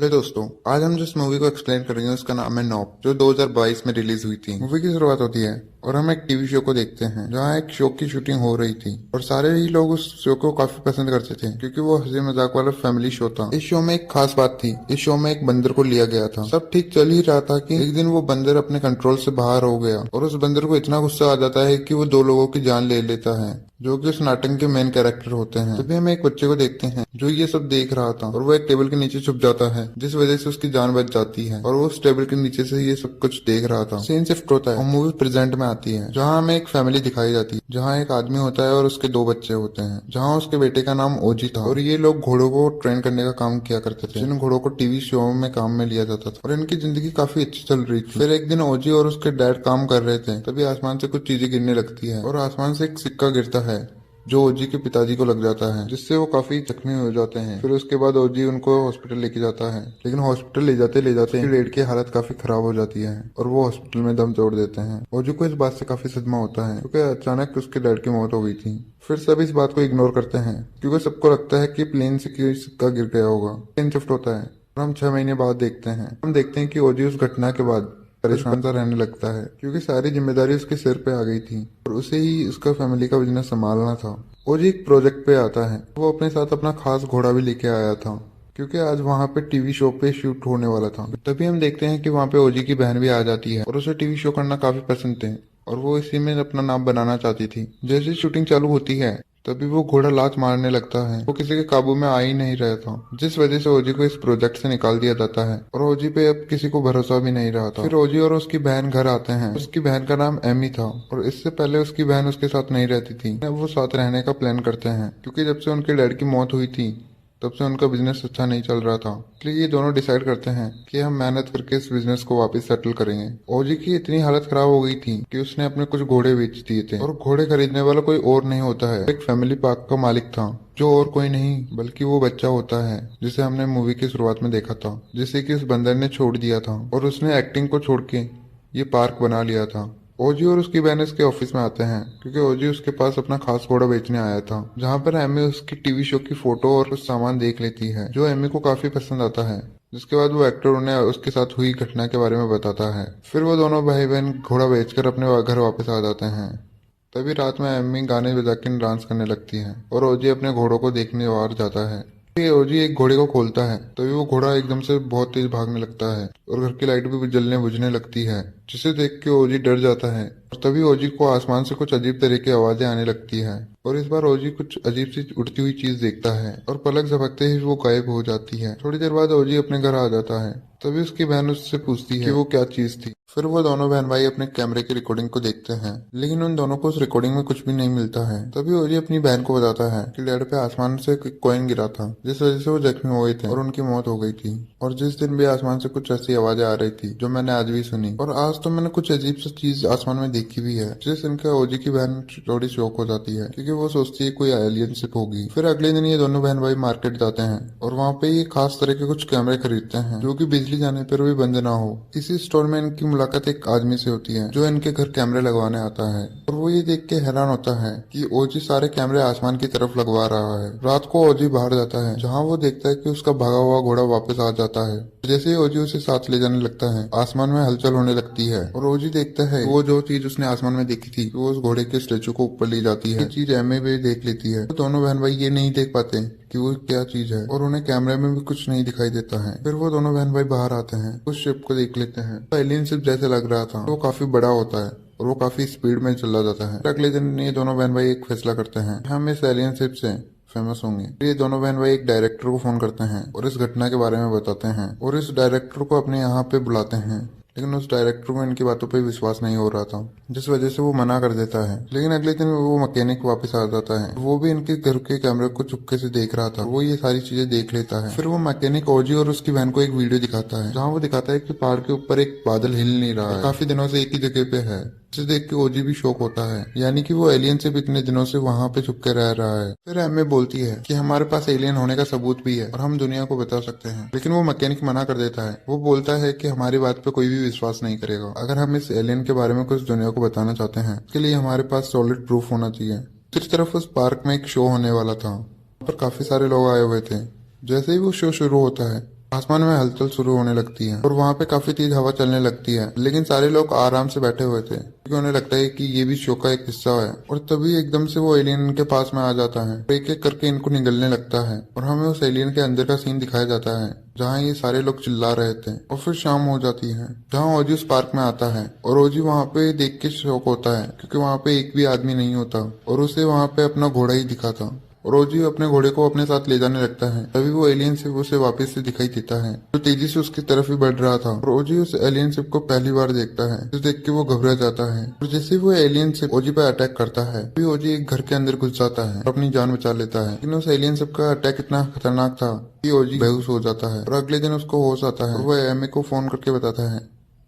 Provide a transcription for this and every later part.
Hello दोस्तों, आज हम जिस मूवी को एक्सप्लेन करेंगे उसका नाम है नॉप, जो 2022 में रिलीज हुई थी। मूवी की शुरुआत होती है और हम एक टीवी शो को देखते हैं जहाँ एक शो की शूटिंग हो रही थी और सारे ही लोग उस शो को काफी पसंद करते थे क्योंकि वो हंसी मजाक वाला फैमिली शो था। इस शो में एक खास बात थी, इस शो में एक बंदर को लिया गया था। सब ठीक चल ही रहा था कि एक दिन वो बंदर अपने कंट्रोल से बाहर हो गया और उस बंदर को इतना गुस्सा आ जाता है कि वो दो लोगों की जान ले लेता है जो कि उस नाटक के मेन कैरेक्टर होते हैं। तभी हम एक बच्चे को देखते हैं जो ये सब देख रहा था और वो एक टेबल के नीचे छुप जाता है जिस वजह से उसकी जान बच जाती है और वो उस टेबल के नीचे से ये सब कुछ देख रहा था। सीन शिफ्ट होता है और मूवी प्रेजेंट में आती है जहाँ हमें एक फैमिली दिखाई जाती है जहाँ एक आदमी होता है और उसके दो बच्चे होते हैं। जहाँ उसके बेटे का नाम ओजी था और ये लोग घोड़ों को ट्रेन करने का काम किया करते थे। इन घोड़ों को टीवी शो में काम में लिया जाता था और इनकी जिंदगी काफी अच्छी चल रही थी। फिर एक दिन ओजी और उसके डैड काम कर रहे थे, तभी आसमान से कुछ चीजें गिरने लगती है और आसमान से एक सिक्का गिरता है जो ओजी के पिताजी को लग जाता है जिससे वो काफी जख्मी हो जाते हैं। फिर उसके बाद ओजी उनको हॉस्पिटल लेके जाता है, लेकिन हॉस्पिटल ले जाते डेड की हालत काफी खराब हो जाती है और वो हॉस्पिटल में दम तोड़ देते हैं। ओजी को इस बात से काफी सदमा होता है क्योंकि अचानक उसके डैड की मौत हो गई थी। फिर सब इस बात को इग्नोर करते हैं क्योंकि सबको लगता है कि प्लेन से कोई सिक्का गिर गया होगा। प्लेन शिफ्ट होता है और हम 6 महीने बाद देखते हैं। हम देखते हैं कि ओजी उस घटना के बाद परेशान सा रहने लगता है क्योंकि सारी जिम्मेदारी उसके सिर पे आ गई थी और उसे ही उसका फैमिली का बिजनेस संभालना था। ओजी एक प्रोजेक्ट पे आता है, वो अपने साथ अपना खास घोड़ा भी लेके आया था क्योंकि आज वहाँ पे टीवी शो पे शूट होने वाला था। तभी हम देखते हैं कि वहाँ पे ओजी की बहन भी आ जाती है और उसे टीवी शो करना काफी पसंद थे और वो इसी में अपना नाम बनाना चाहती थी। जैसे शूटिंग चालू होती है तभी वो घोड़ा लात मारने लगता है। वो किसी के काबू में आ ही नहीं रहा था जिस वजह से ओजी को इस प्रोजेक्ट से निकाल दिया जाता है और ओजी पे अब किसी को भरोसा भी नहीं रहा था। फिर ओजी और उसकी बहन घर आते हैं। उसकी बहन का नाम एमी था और इससे पहले उसकी बहन उसके साथ नहीं रहती थी। वो साथ रहने का प्लान करते हैं क्योंकि जब से उनके डैड की मौत हुई थी तब से उनका बिजनेस अच्छा नहीं चल रहा था। इसलिए ये दोनों डिसाइड करते हैं कि हम मेहनत करके इस बिजनेस को वापस सेटल करेंगे। ओजी की इतनी हालत खराब हो गई थी कि उसने अपने कुछ घोड़े बेच दिए थे और घोड़े खरीदने वाला कोई और नहीं होता है, एक फैमिली पार्क का मालिक था जो और कोई नहीं बल्कि वो बच्चा होता है जिसे हमने मूवी की शुरुआत में देखा था, जिसे कि उस बंदर ने छोड़ दिया था और उसने एक्टिंग को छोड़ के ये पार्क बना लिया था। ओजी और उसकी बहन उसके ऑफिस में आते हैं क्योंकि ओजी उसके पास अपना खास घोड़ा बेचने आया था, जहाँ पर एमी उसकी टीवी शो की फोटो और कुछ सामान देख लेती है जो एमी को काफी पसंद आता है। जिसके बाद वो एक्टर उन्हें उसके साथ हुई घटना के बारे में बताता है। फिर वो दोनों भाई बहन घोड़ा बेचकर अपने घर वापस आ जाते हैं। तभी रात में एमी गाने बजा के डांस करने लगती है और ओजी अपने घोड़ों को देखने बाहर जाता है। ये ओजी एक घोड़े को खोलता है तभी वो घोड़ा एकदम से बहुत तेज भागने लगता है और घर की लाइट भी जलने बुझने लगती है जिसे देख के ओजी डर जाता है और तभी ओजी को आसमान से कुछ अजीब तरह की आवाजें आने लगती है और इस बार ओजी कुछ अजीब सी उड़ती हुई चीज देखता है और पलक झपकते ही वो गायब हो जाती है। थोड़ी देर बाद ओजी अपने घर आ जाता है। तभी उसकी बहन उससे पूछती है कि वो क्या चीज थी। फिर वो दोनों बहन भाई अपने कैमरे की रिकॉर्डिंग को देखते हैं, लेकिन उन दोनों को उस रिकॉर्डिंग में कुछ भी नहीं मिलता है। तभी ओजी अपनी बहन को बताता है कि डैड पे आसमान से कॉइन गिरा था जिस वजह से वो जख्मी हो गए थे और उनकी मौत हो गई थी और जिस दिन भी आसमान से कुछ ऐसी आवाजें आ रही थी जो मैंने आज भी सुनी और आज तो मैंने कुछ अजीब सी चीज आसमान में देखी भी है। जिस दिन का ओजी की बहन थोड़ी शौक हो जाती है क्योंकि वो सोचती है कोई एलियन शिप होगी। फिर अगले दिन ये दोनों बहन भाई मार्केट जाते हैं और वहाँ पे ये खास तरह के कुछ कैमरे खरीदते हैं जो कि बिजली जाने पर भी बंद ना हो। इसी स्टोर में इनकी मुलाकात एक आदमी से होती है जो इनके घर कैमरे लगवाने आता है और वो ये देख के हैरान होता है कि ओजी सारे कैमरे आसमान की तरफ लगवा रहा है। रात को ओजी बाहर जाता है जहाँ वो देखता है कि उसका भागा हुआ घोड़ा वापस आ जाता है। जैसे ही ओजी उसे साथ ले जाने लगता है आसमान में हलचल होने लगती है और ओजी देखता है वो जो चीज उसने आसमान में देखी थी वो उस घोड़े के स्टेचू को ऊपर ले जाती है। चीज एमे भी देख लेती है। तो दोनों बहन भाई ये नहीं देख पाते कि वो क्या चीज है और उन्हें कैमरे में भी कुछ नहीं दिखाई देता है। फिर वो दोनों बहन भाई बाहर आते हैं, उस शिप को देख लेते हैं। तो एलियन शिप जैसे लग रहा था, वो काफी बड़ा होता है और वो काफी स्पीड में चला जाता है। अगले दिन ये दोनों बहन भाई एक फैसला करते हैं, हम इस एलियन शिप से फेमस होंगे। ये दोनों बहन भाई एक डायरेक्टर को फोन करते हैं और इस घटना के बारे में बताते हैं और इस डायरेक्टर को अपने यहाँ पे बुलाते हैं, लेकिन उस डायरेक्टर को इनकी बातों पे विश्वास नहीं हो रहा था जिस वजह से वो मना कर देता है। लेकिन अगले दिन वो मैकेनिक वापस आ जाता है, वो भी इनके घर के कैमरे को चुपके से देख रहा था। वो ये सारी चीजें देख लेता है। फिर वो मैकेनिक ओजी और उसकी बहन को एक वीडियो दिखाता है जहाँ वो दिखाता है कि पहाड़ के ऊपर एक बादल हिल नहीं रहा है, काफी दिनों से एक ही जगह पे है। जिसे देख के ओजी भी शौक होता है, यानी कि वो एलियन से भी इतने दिनों से वहाँ पे छुप के रह रहा है। फिर एमे बोलती है कि हमारे पास एलियन होने का सबूत भी है और हम दुनिया को बता सकते हैं, लेकिन वो मैकेनिक मना कर देता है। वो बोलता है कि हमारी बात पे कोई भी विश्वास नहीं करेगा। अगर हम इस एलियन के बारे में कुछ दुनिया को बताना चाहते हैं उसके लिए हमारे पास सॉलिड प्रूफ होना चाहिए। दूसरी तरफ उस पार्क में एक शो होने वाला था, वहाँ पर काफी सारे लोग आए हुए थे। जैसे ही वो शो शुरू होता है आसमान में हलचल शुरू होने लगती है और वहाँ पे काफी तेज हवा चलने लगती है, लेकिन सारे लोग आराम से बैठे हुए थे क्योंकि उन्हें लगता है कि ये भी शो का एक हिस्सा है। और तभी एकदम से वो एलियन इनके पास में आ जाता है, एक एक करके इनको निगलने लगता है और हमें उस एलियन के अंदर का सीन दिखाया जाता है जहाँ ये सारे लोग चिल्ला रहे थे। और फिर शाम हो जाती है जहाँ ओजी उस पार्क में आता है और ओजी वहाँ पे देख के शौक होता है क्योंकि वहाँ पे एक भी आदमी नहीं होता और उसे वहाँ पे अपना घोड़ा ही दिखा था। और रोजी अपने घोड़े को अपने साथ ले जाने लगता है। तभी वो एलियन शिप उसे वापस से दिखाई देता है जो तेजी से उसकी तरफ ही बढ़ रहा था। रोजी उस एलियन शिप को पहली बार देखता है, जो देख के वो घबरा जाता है और जैसे वो एलियन शिप ओजी पर अटैक करता है तभी ओजी एक घर के अंदर घुस जाता है और अपनी जान बचा लेता है। लेकिन उस एलियन शिप का अटैक इतना खतरनाक था कि ओजी बेहोश हो जाता है और अगले दिन उसको होश आता है और वो एमी को फोन करके बताता है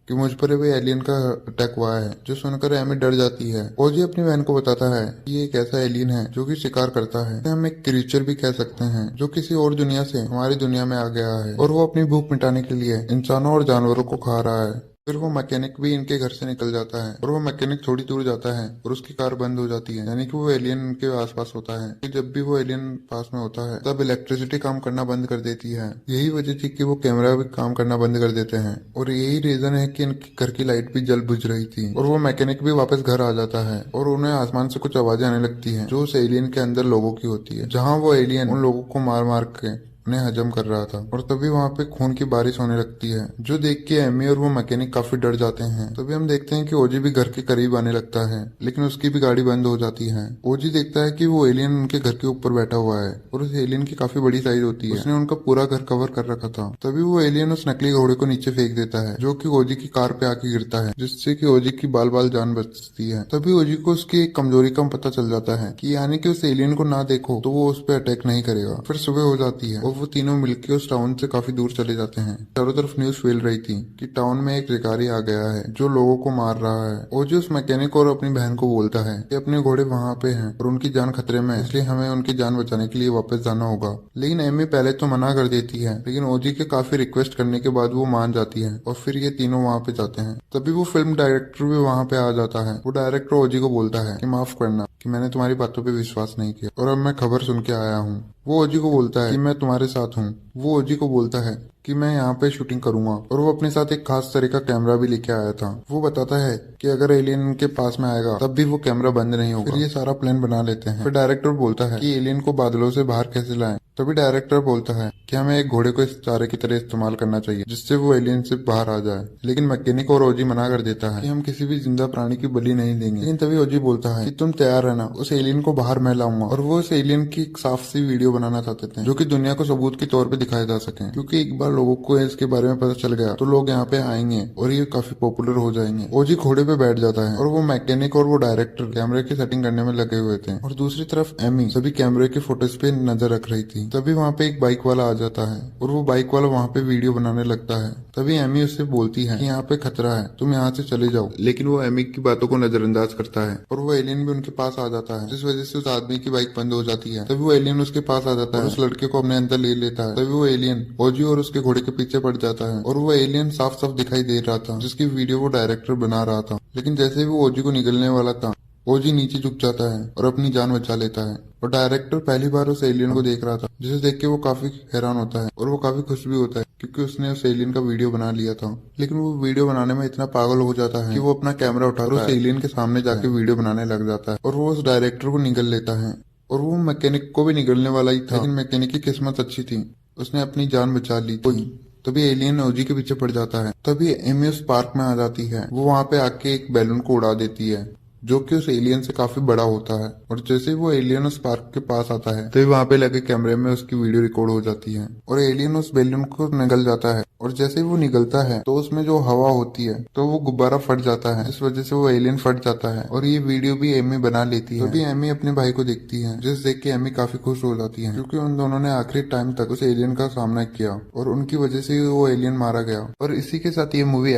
कि मुझ पर भी एलियन का अटैक हुआ है, जो सुनकर एमी डर जाती है। ओजी अपनी बहन को बताता है कि ये एक ऐसा एलियन है जो कि शिकार करता है, हम एक क्रीचर भी कह सकते हैं, जो किसी और दुनिया से हमारी दुनिया में आ गया है और वो अपनी भूख मिटाने के लिए इंसानों और जानवरों को खा रहा है। फिर वो मैकेनिक भी इनके घर से निकल जाता है और वो मैकेनिक थोड़ी दूर जाता है और उसकी कार बंद हो जाती है, यानी कि वो एलियन उनके आसपास होता है। कि जब भी वो एलियन पास में होता है तब इलेक्ट्रिसिटी काम करना बंद कर देती है। यही वजह थी कि वो कैमरा भी काम करना बंद कर देते हैं और यही रीजन है कि इनके घर की लाइट भी जल बुझ रही थी। और वो मैकेनिक भी वापस घर आ जाता है और उन्हें आसमान से कुछ आवाजें आने लगती है जो उस एलियन के अंदर लोगों की होती है, जहाँ वो एलियन उन लोगों को मार मार के उन्हें हजम कर रहा था। और तभी वहाँ पे खून की बारिश होने लगती है, जो देख के एमी और वो मैकेनिक काफी डर जाते हैं। तभी हम देखते हैं कि ओजी भी घर के करीब आने लगता है, लेकिन उसकी भी गाड़ी बंद हो जाती है। ओजी देखता है कि वो एलियन उनके घर के ऊपर बैठा हुआ है और उस एलियन की काफी बड़ी साइज होती है, उसने उनका पूरा घर कवर कर रखा था। तभी वो एलियन उस नकली घोड़े को नीचे फेंक देता है, जो कि ओजी की कार पे आके गिरता है, जिससे कि ओजी की बाल बाल जान बचती है। तभी ओजी को उसकी एक कमजोरी का पता चल जाता है कि यानी कि उस एलियन को ना देखो तो वो उस पर अटैक नहीं करेगा। फिर सुबह हो जाती है और वो तीनों मिलकर उस टाउन से काफी दूर चले जाते हैं। चारों तरफ न्यूज फैल रही थी कि टाउन में एक शिकारी आ गया है जो लोगों को मार रहा है। ओजी उस मैकेनिक और अपनी बहन को बोलता है कि अपने घोड़े वहाँ पे हैं और उनकी जान खतरे में है, इसलिए हमें उनकी जान बचाने के लिए वापस जाना होगा। लेकिन एमी पहले तो मना कर देती है, लेकिन ओजी के काफी रिक्वेस्ट करने के बाद वो मान जाती है और फिर ये तीनों वहाँ पे जाते हैं। तभी वो फिल्म डायरेक्टर भी वहाँ पे आ जाता है। वो डायरेक्टर ओजी को बोलता है कि माफ करना कि मैंने तुम्हारी बातों पे विश्वास नहीं किया और अब मैं खबर सुन के आया हूँ। वो ओजी को बोलता है कि मैं तुम्हारे साथ हूँ। वो ओजी को बोलता है कि मैं यहाँ पे शूटिंग करूंगा और वो अपने साथ एक खास तरह का कैमरा भी लेके आया था। वो बताता है कि अगर एलियन के पास में आएगा तब भी वो कैमरा बंद नहीं होगा। फिर ये सारा प्लान बना लेते हैं। फिर डायरेक्टर बोलता है कि एलियन को बादलों से बाहर कैसे लाएं। तभी डायरेक्टर बोलता है कि हमें एक घोड़े को इस चारे की तरह इस्तेमाल करना चाहिए जिससे वो एलियन से बाहर आ जाए। लेकिन मैकेनिक और ओजी मना कर देता है कि हम किसी भी जिंदा प्राणी की बलि नहीं देंगे। लेकिन तभी ओजी बोलता है कि तुम तैयार रहना, उस एलियन को बाहर मैं लाऊंगा। और वो उस एलियन की एक साफ सी वीडियो बनाना चाहते थे जो कि दुनिया को सबूत के तौर पे दिखाया जा सके, क्योंकि एक बार लोगों को इसके बारे में पता चल गया तो लोग यहाँ पे आएंगे और ये काफी पॉपुलर हो जाएंगे। ओजी घोड़े पे बैठ जाता है और वो मैकेनिक और वो डायरेक्टर कैमरे की सेटिंग करने में लगे हुए थे और दूसरी तरफ एमी सभी कैमरे के फोटोज पे नजर रख रही थी। तभी वहाँ पे एक बाइक वाला आ जाता है और वो बाइक वाला वहाँ पे वीडियो बनाने लगता है। तभी एमी उससे बोलती है कि यहाँ पे खतरा है, तुम यहाँ से चले जाओ। लेकिन वो एमी की बातों को नजरअंदाज करता है और वो एलियन भी उनके पास आ जाता है, जिस वजह से उस आदमी की बाइक बंद हो जाती है। तभी वो एलियन उसके पास आ जाता है और उस लड़के को अपने अंदर ले लेता है। तभी वो एलियन ओजी और उसके घोड़े के पीछे पड़ जाता है और वो एलियन साफ साफ दिखाई दे रहा था जिसकी वीडियो वो डायरेक्टर बना रहा था। लेकिन जैसे ही वो ओजी को निकलने वाला था ओजी नीचे झुक जाता है और अपनी जान बचा लेता है। और डायरेक्टर पहली बार उस एलियन को देख रहा था, जिसे देख के वो काफी हैरान होता है और वो काफी खुश भी होता है क्योंकि उसने उस एलियन का वीडियो बना लिया था। लेकिन वो वीडियो बनाने में इतना पागल हो जाता है कि वो अपना कैमरा उठाकर उस एलियन के सामने जाके वीडियो बनाने लग जाता है और वो उस डायरेक्टर को निगल लेता है। और वो मैकेनिक को भी निगलने वाला ही था, लेकिन मैकेनिक की किस्मत अच्छी थी, उसने अपनी जान बचा ली थी। तभी एलियन ओजी के पीछे पड़ जाता है। तभी एमी उस पार्क में आ जाती है। वो वहाँ पे आके एक बैलून को उड़ा देती है जो कि उस एलियन से काफी बड़ा होता है। और जैसे ही वो एलियन उस पार्क के पास आता है तभी वहाँ पे लगे कैमरे में उसकी वीडियो रिकॉर्ड हो जाती है और एलियन उस बैलून को निगल जाता है। और जैसे ही वो निकलता है तो उसमें जो हवा होती है तो वो गुब्बारा फट जाता है, इस वजह से वो एलियन फट जाता है और ये वीडियो भी एमी बना लेती है। तभी एमी अपने भाई को देखती है, जिस देख के एमी काफी खुश हो जाती है क्योंकि उन दोनों ने आखिरी टाइम तक उस एलियन का सामना किया और उनकी वजह से वो एलियन मारा गया। और इसी के साथ ये मूवी